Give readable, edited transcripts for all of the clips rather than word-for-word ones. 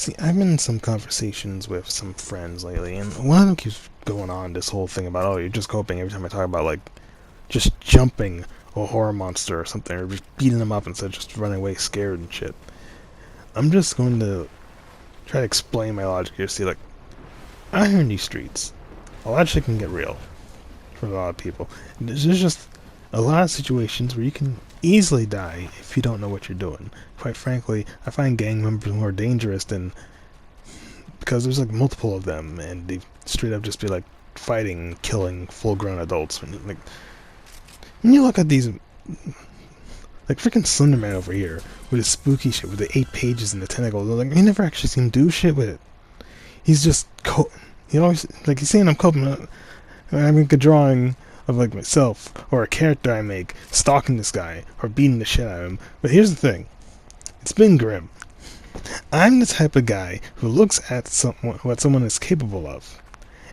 See, I've been in some conversations with some friends lately, and one of them keeps going on this whole thing about, oh, you're just coping every time I talk about, like, just jumping a horror monster or something, or just beating them up instead of just running away scared and shit. I'm just going to try to explain my logic here. See, like, out here in these streets, a lot of shit can get real for a lot of people. There's just a lot of situations where you can easily die if you don't know what you're doing. Quite frankly, I find gang members more dangerous than because there's like multiple of them, and they straight up just be like fighting, killing full-grown adults. And, like, when you look at these, like freaking Slenderman over here with his spooky shit with the 8 pages and the tentacles, like you never actually seen him do shit with it. He's just you always like he's saying I'm coping. I make a drawing of like myself or a character I make stalking this guy or beating the shit out of him. But here's the thing: it's been grim. I'm the type of guy who looks at what someone is capable of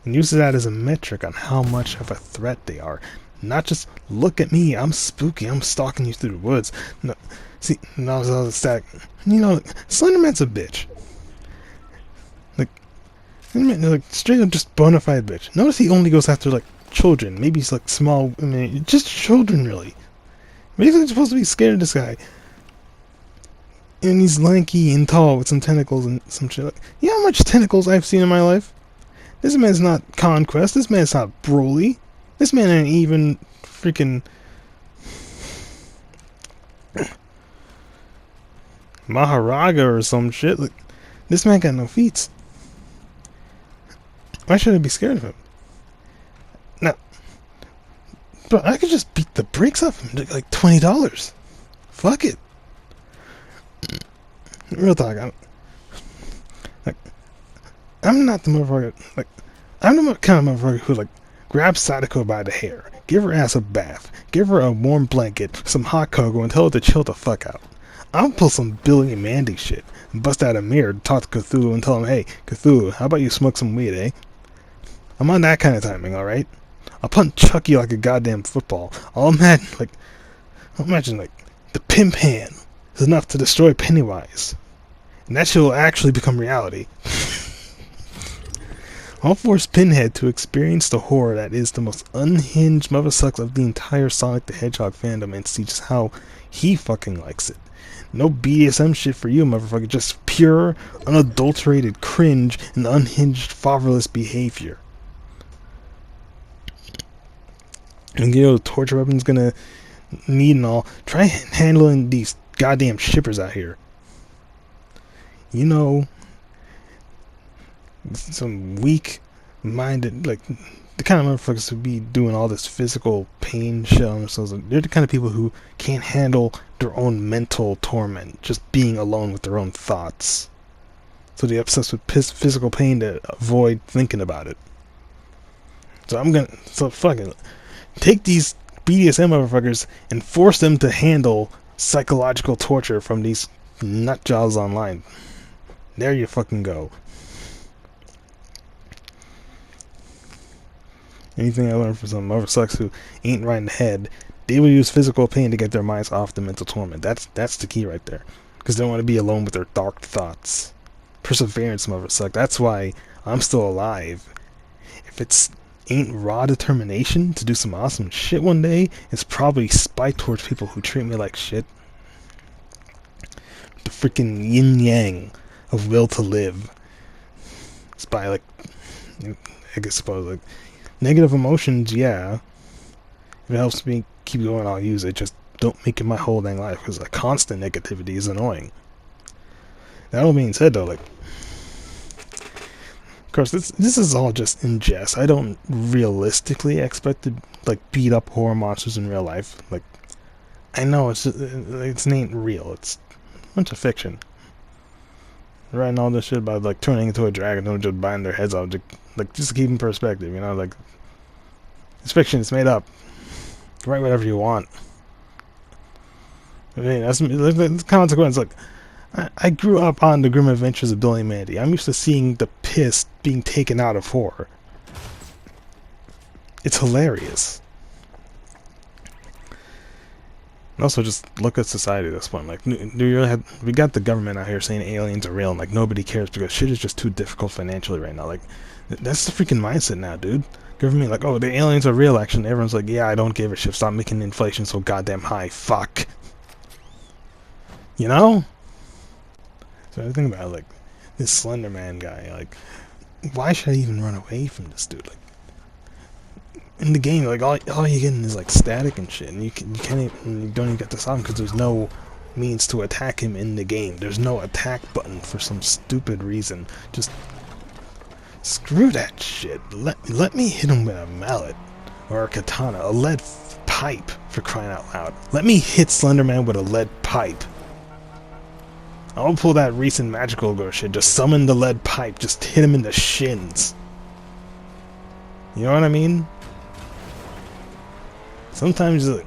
and uses that as a metric on how much of a threat they are. Not just look at me, I'm spooky, I'm stalking you through the woods. No, see, no, all the static. You know, Slenderman's a bitch. Like straight up just bona fide bitch. Notice he only goes after like children. Maybe he's like small. I mean, just children really. Maybe they're supposed to be scared of this guy. And he's lanky and tall with some tentacles and some shit. Like, you know how much tentacles I've seen in my life? This man's not Conquest. This man's not Broly. This man ain't even freaking Maharaga or some shit. Like, this man got no feats. Why should I be scared of him? Now, but I could just beat the brakes off him to like $20. Fuck it. Real talk. I'm not the motherfucker. Like, I'm the kind of motherfucker who like grabs Sadako by the hair, give her ass a bath, give her a warm blanket, some hot cocoa, and tell her to chill the fuck out. I'll pull some Billy and Mandy shit and bust out a mirror, talk to Cthulhu, and tell him, hey, Cthulhu, how about you smoke some weed, eh? I'm on that kind of timing, alright? I'll punch Chucky like a goddamn football. I'll imagine, like, the pimp hand is enough to destroy Pennywise. And that shit will actually become reality. I'll force Pinhead to experience the horror that is the most unhinged mothersucks of the entire Sonic the Hedgehog fandom and see just how he fucking likes it. No BDSM shit for you, motherfucker. Just pure, unadulterated cringe and unhinged, fatherless behavior. And you know the torture weapon's gonna need and all. Try handling these goddamn shippers out here. You know, some weak-minded, like, the kind of motherfuckers who be doing all this physical pain shit on themselves. They're the kind of people who can't handle their own mental torment, just being alone with their own thoughts. So they're obsessed with physical pain to avoid thinking about it. So fuck it. Take these BDSM motherfuckers and force them to handle psychological torture from these nutjobs online. There you fucking go. Anything I learned from some motherfuckers who ain't right in the head, they will use physical pain to get their minds off the mental torment. That's the key right there. Because they don't want to be alone with their dark thoughts. Perseverance, motherfucker. That's why I'm still alive. If it's ain't raw determination to do some awesome shit one day, it's probably spite towards people who treat me like shit. The freaking yin yang of will to live. It's by like, I suppose, like, negative emotions, yeah. If it helps me keep going, I'll use it. Just don't make it my whole dang life, because a constant negativity is annoying. That all being said, though, like, of course, this is all just in jest. I don't realistically expect to like beat up horror monsters in real life. Like, I know it ain't real. It's a bunch of fiction. Writing all this shit about like turning into a dragon and just biting their heads off, just to keep in perspective. You know, like, it's fiction. It's made up. Write whatever you want. I mean, that's the consequence. Like, I grew up on the grim adventures of Billy and Mandy. I'm used to seeing the piss being taken out of horror. It's hilarious. And also, just look at society at this point. Like, we got the government out here saying aliens are real, and like nobody cares because shit is just too difficult financially right now. Like, that's the freaking mindset now, dude. Government like, oh, the aliens are real. Actually, everyone's like, yeah, I don't give a shit. Stop making inflation so goddamn high. Fuck. You know? So I think about like this Slenderman guy. Like, why should I even run away from this dude? Like, in the game, like all you're getting is like static and shit, and you can't even, you don't even get to stop him because there's no means to attack him in the game. There's no attack button for some stupid reason. Just screw that shit. Let me hit him with a mallet or a katana, a lead pipe, for crying out loud. Let me hit Slenderman with a lead pipe. I'll pull that recent magical girl shit. Just summon the lead pipe. Just hit him in the shins. You know what I mean? Sometimes, like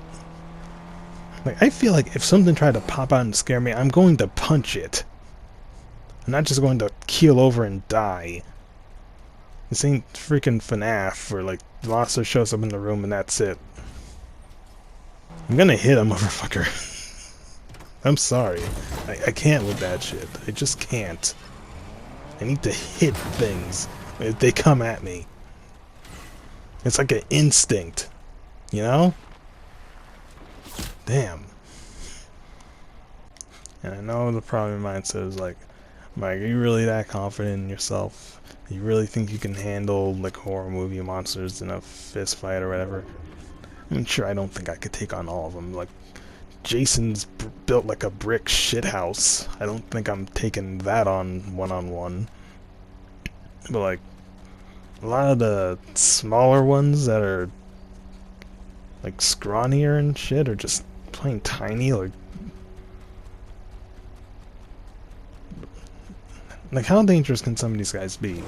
I feel like if something tried to pop out and scare me, I'm going to punch it. I'm not just going to keel over and die. This ain't freaking FNAF where, like, the monster shows up in the room and that's it. I'm gonna hit a motherfucker. I'm sorry. I can't with that shit. I just can't. I need to hit things if they come at me. It's like an instinct. You know? Damn. And I know the problem mindset is like, Mike, are you really that confident in yourself? You really think you can handle like horror movie monsters in a fist fight or whatever? I mean, sure, I don't think I could take on all of them. Like, Jason's built like a brick shithouse. I don't think I'm taking that on one-on-one. But like, a lot of the smaller ones that are like scrawnier and shit are just plain tiny. Like how dangerous can some of these guys be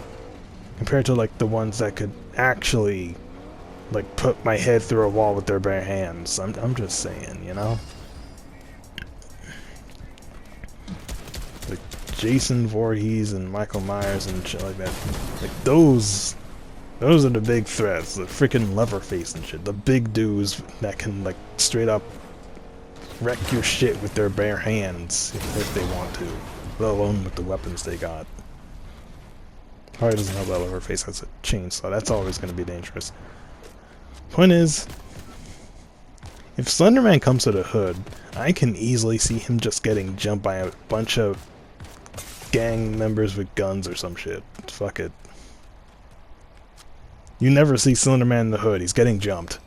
compared to like the ones that could actually like put my head through a wall with their bare hands? I'm just saying, you know? Like Jason Voorhees and Michael Myers and shit like that. Like those are the big threats, the freaking Leatherface and shit. The big dudes that can, like, straight up wreck your shit with their bare hands if they want to. Let alone with the weapons they got. Probably doesn't help that Leatherface has a chainsaw. That's always going to be dangerous. Point is, if Slenderman comes to the hood, I can easily see him just getting jumped by a bunch of gang members with guns or some shit. Fuck it. You never see Slenderman in the hood. He's getting jumped.